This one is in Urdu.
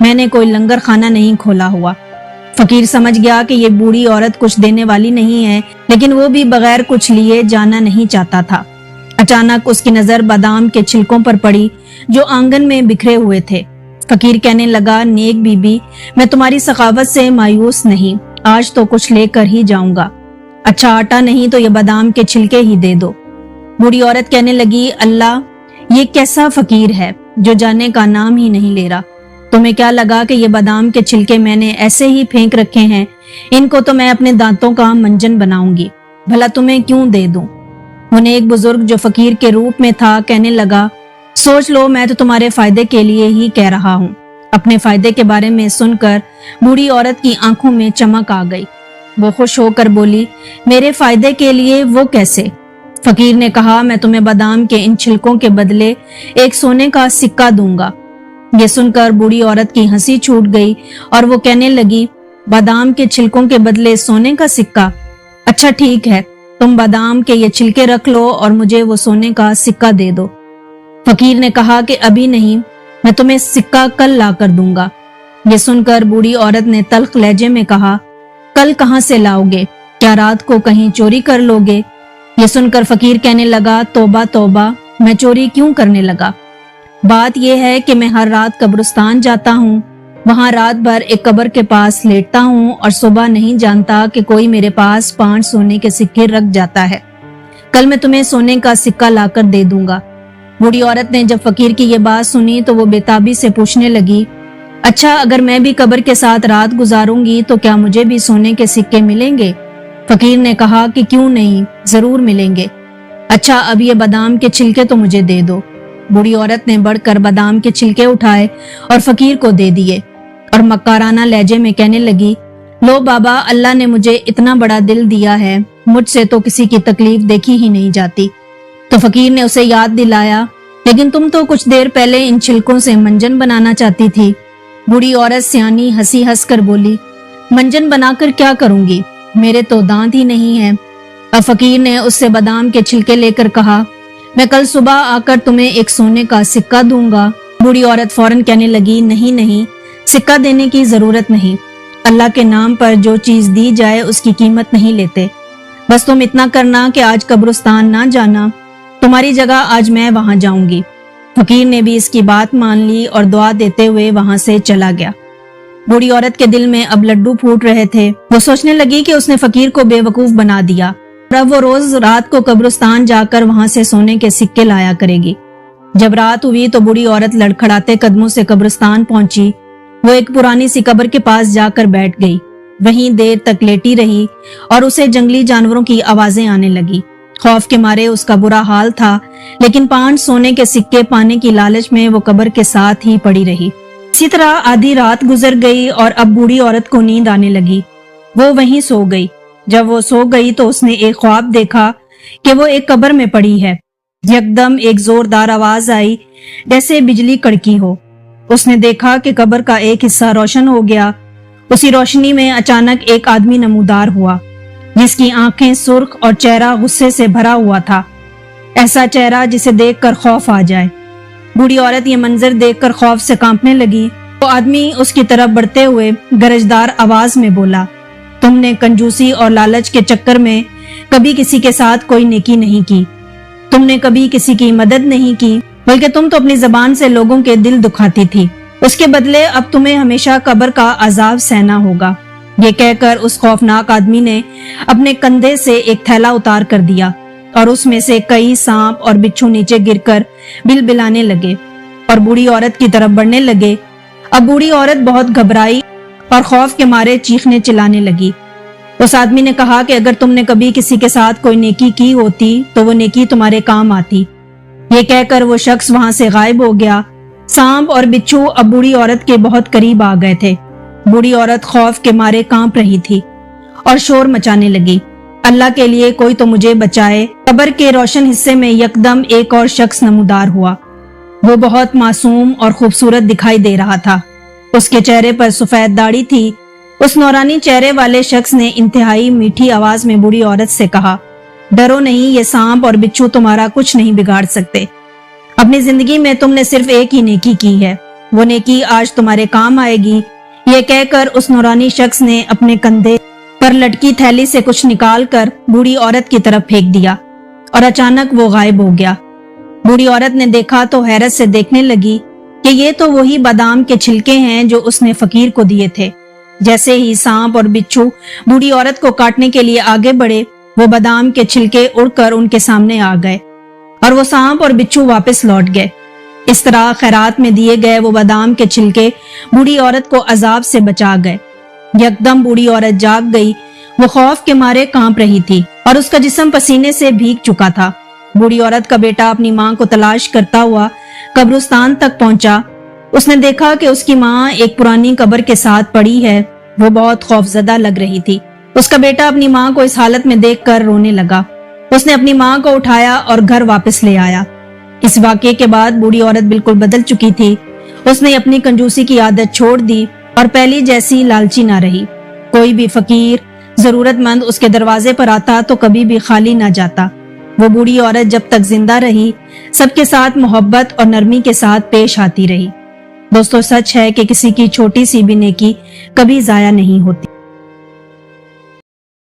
میں نے کوئی لنگر خانہ نہیں کھولا ہوا۔ فقیر سمجھ گیا کہ یہ بوڑھی عورت کچھ دینے والی نہیں ہے، لیکن وہ بھی بغیر کچھ لیے جانا نہیں چاہتا تھا۔ اچانک اس کی نظر بادام کے چھلکوں پر پڑی جو آنگن میں بکھرے ہوئے تھے۔ فقیر کہنے لگا، نیک بی بی، میں تمہاری سخاوت سے مایوس نہیں، آج تو کچھ لے کر ہی جاؤں گا۔ اچھا آٹا نہیں تو یہ بادام کے چھلکے ہی دے دو۔ بوڑھی عورت کہنے لگی، اللہ، یہ کیسا فقیر ہے جو جانے کا نام ہی نہیں لے رہا۔ تمہیں کیا لگا کہ یہ بادام کے چھلکے میں نے ایسے ہی پھینک رکھے ہیں؟ ان کو تو میں اپنے دانتوں کا منجن بناؤں گی، بھلا تمہیں کیوں دے دوں؟ انہیں ایک بزرگ جو فقیر کے روپ میں تھا کہنے لگا، سوچ لو، میں تو تمہارے فائدے کے لیے ہی کہہ رہا ہوں۔ اپنے فائدے کے بارے میں سن کر بوڑھی عورت کی آنکھوں میں چمک آ گئی۔ وہ خوش ہو کر بولی، میرے فائدے کے لیے؟ وہ کیسے؟ فقیر نے کہا، میں تمہیں بادام کے ان چھلکوں کے بدلے ایک سونے کا سکہ دوں گا۔ یہ سن کر بوڑھی عورت کی ہنسی چھوٹ گئی اور وہ کہنے لگی، بادام کے چھلکوں کے بدلے سونے کا سکہ؟ اچھا ٹھیک ہے، تم بادام کے یہ چھلکے رکھ لو اور مجھے وہ سونے کا سکہ دے دو۔ فقیر نے کہا کہ ابھی نہیں، میں تمہیں سکہ کل لا کر دوں گا۔ یہ سن کر بوڑھی عورت نے تلخ لہجے میں کہا، کل کہاں سے لاؤ گے؟ کیا رات کو کہیں چوری کر لو گے؟ یہ سن کر فقیر کہنے لگا، توبہ توبہ، میں چوری کیوں کرنے لگا؟ بات یہ ہے کہ میں ہر رات قبرستان جاتا ہوں، وہاں رات بھر ایک قبر کے پاس لیٹتا ہوں اور صبح نہیں جانتا کہ کوئی میرے پاس 5 سونے کے سکے رکھ جاتا ہے۔ کل میں تمہیں سونے کا سکہ لا کر دے دوں گا۔ بوڑھی عورت نے جب فقیر کی یہ بات سنی تو وہ بےتابی سے پوچھنے لگی، اچھا اگر میں بھی قبر کے ساتھ رات گزاروں گی تو کیا مجھے بھی سونے کے سکے ملیں گے؟ فقیر نے کہا کہ کیوں نہیں، ضرور ملیں گے۔ اچھا اب یہ بادام کے چھلکے تو مجھے دے دو۔ بوڑھی عورت نے بڑھ کر بادام کے چھلکے اٹھائے اور فقیر کو دے دیے اور مکارانہ لہجے میں کہنے لگی، لو بابا، اللہ نے مجھے اتنا بڑا دل دیا ہے، مجھ سے تو کسی کی تکلیف دیکھی ہی نہیں جاتی۔ تو فقیر نے اسے یاد دلایا، لیکن تم تو کچھ دیر پہلے ان چھلکوں سے منجن بنانا چاہتی تھی۔ بوڑھی عورت سیانی ہنسی ہنس کر بولی، منجن بنا کر کیا کروں گی؟ میرے تو دانت ہی نہیں ہیں۔ اب فقیر نے اس سے بادام کے چھلکے لے کر کہا، میں کل صبح آ کر تمہیں ایک سونے کا سکہ دوں گا۔ بوڑھی عورت فوراً کہنے لگی، نہیں نہیں، سکہ دینے کی ضرورت نہیں، اللہ کے نام پر جو چیز دی جائے اس کی قیمت نہیں لیتے۔ بس تم اتنا کرنا کہ آج قبرستان نہ جانا، تمہاری جگہ آج میں وہاں جاؤں گی۔ فقیر نے بھی اس کی بات مان لی اور دعا دیتے ہوئے وہاں سے چلا گیا۔ بوڑھی عورت کے دل میں اب لڈو پھوٹ رہے تھے۔ وہ سوچنے لگی کہ اس نے فقیر کو بے وقوف بنا دیا اور اب وہ روز رات کو قبرستان جا کر وہاں سے سونے کے سکے لایا کرے گی۔ جب رات ہوئی تو بوڑھی عورت لڑکھڑاتے قدموں سے قبرستان پہنچی۔ وہ ایک پرانی سی قبر کے پاس جا کر بیٹھ گئی، وہیں دیر تک لیٹی رہی اور اسے جنگلی جانوروں کی آوازیں آنے لگی۔ خوف کے مارے اس کا برا حال تھا، لیکن 5 سونے کے سکے پانے کی لالچ میں وہ قبر کے ساتھ ہی پڑی رہی۔ اسی طرح آدھی رات گزر گئی اور اب بوڑھی عورت کو نیند آنے لگی۔ وہ وہیں سو گئی۔ جب وہ سو گئی تو اس نے ایک خواب دیکھا کہ وہ ایک قبر میں پڑی ہے۔ یکدم ایک زوردار آواز آئی جیسے بجلی کڑکی ہو۔ اس نے دیکھا کہ قبر کا ایک حصہ روشن ہو گیا۔ اسی روشنی میں اچانک ایک آدمی نمودار ہوا جس کی آنکھیں سرخ اور چہرہ غصے سے بھرا ہوا تھا، ایسا چہرہ جسے دیکھ کر خوف آ جائے۔ بوڑھی عورت یہ منظر دیکھ کر خوف سے کانپنے لگی۔ وہ آدمی اس کی طرف بڑھتے ہوئے گرجدار آواز میں بولا، تم نے کنجوسی اور لالچ کے چکر میں کبھی کسی کے ساتھ کوئی نیکی نہیں کی، تم نے کبھی کسی کی مدد نہیں کی، بلکہ تم تو اپنی زبان سے لوگوں کے دل دکھاتی تھی۔ اس کے بدلے اب تمہیں ہمیشہ قبر کا عذاب سہنا ہوگا۔ یہ کہہ کر اس خوفناک آدمی نے اپنے کندھے سے ایک تھیلا اتار کر دیا اور اس میں سے کئی سانپ اور بچھو نیچے گر کر بلبلانے لگے اور بوڑھی عورت کی طرف بڑھنے لگے۔ اب بوڑھی عورت بہت گھبرائی اور خوف کے مارے چیخنے چلانے لگی۔ اس آدمی نے کہا کہ اگر تم نے کبھی کسی کے ساتھ کوئی نیکی کی ہوتی تو وہ نیکی تمہارے کام آتی۔ یہ کہہ کر وہ شخص وہاں سے غائب ہو گیا۔ سانپ اور بچھو اب بوڑھی عورت کے بہت قریب آ گئے تھے۔ بوڑھی عورت خوف کے مارے کانپ رہی تھی اور شور مچانے لگی، اللہ کے لیے کوئی تو مجھے بچائے۔ قبر کے روشن حصے میں یکدم ایک اور شخص نمودار ہوا۔ وہ بہت معصوم اور خوبصورت دکھائی دے رہا تھا۔ اس کے چہرے پر سفید داڑھی تھی۔ اس نورانی چہرے والے شخص نے انتہائی میٹھی آواز میں بوڑھی عورت سے کہا، ڈرو نہیں، یہ سانپ اور بچھو تمہارا کچھ نہیں بگاڑ سکتے۔ اپنی زندگی میں تم نے صرف ایک ہی نیکی کی ہے، وہ نیکی آج تمہارے کام آئے گی۔ یہ کہہ کر اس نورانی شخص نے اپنے کندھے پر لٹکی تھیلی سے کچھ نکال کر بوڑھی عورت کی طرف پھینک دیا اور اچانک وہ غائب ہو گیا۔ بوڑھی عورت نے دیکھا تو حیرت سے دیکھنے لگی کہ یہ تو وہی بادام کے چھلکے ہیں جو اس نے فقیر کو دیے تھے۔ جیسے ہی سانپ اور بچھو بوڑھی عورت کو کاٹنے کے لیے آگے بڑھے، وہ بادام کے چھلکے اڑ کر ان کے سامنے آ گئے اور وہ سانپ اور بچھو واپس لوٹ گئے۔ اس طرح خیرات میں دیے گئے وہ بادام کے چھلکے بوڑھی عورت کو عذاب سے بچا گئے۔ یکدم بوڑھی عورت جاگ گئی، وہ خوف کے مارے کانپ رہی تھی اور اس کا جسم پسینے سے بھیگ چکا تھا۔ بوڑھی عورت کا بیٹا اپنی ماں کو تلاش کرتا ہوا قبرستان تک پہنچا۔ اس نے دیکھا کہ اس کی ماں ایک پرانی قبر کے ساتھ پڑی ہے۔ وہ بہت خوفزدہ لگ رہی تھی۔ اس کا بیٹا اپنی ماں کو اس حالت میں دیکھ کر رونے لگا۔ اس نے اپنی ماں کو اٹھایا اور گھر واپس لے آیا۔ اس واقعے کے بعد بوڑھی عورت بالکل بدل چکی تھی۔ اس نے اپنی کنجوسی کی عادت چھوڑ دی اور پہلی جیسی لالچی نہ رہی۔ کوئی بھی فقیر، ضرورت مند اس کے دروازے پر آتا تو کبھی بھی خالی نہ جاتا۔ وہ بوڑھی عورت جب تک زندہ رہی سب کے ساتھ محبت اور نرمی کے ساتھ پیش آتی رہی۔ دوستو، سچ ہے کہ کسی کی چھوٹی سی بھی نیکی کبھی ضائع نہیں ہوتی۔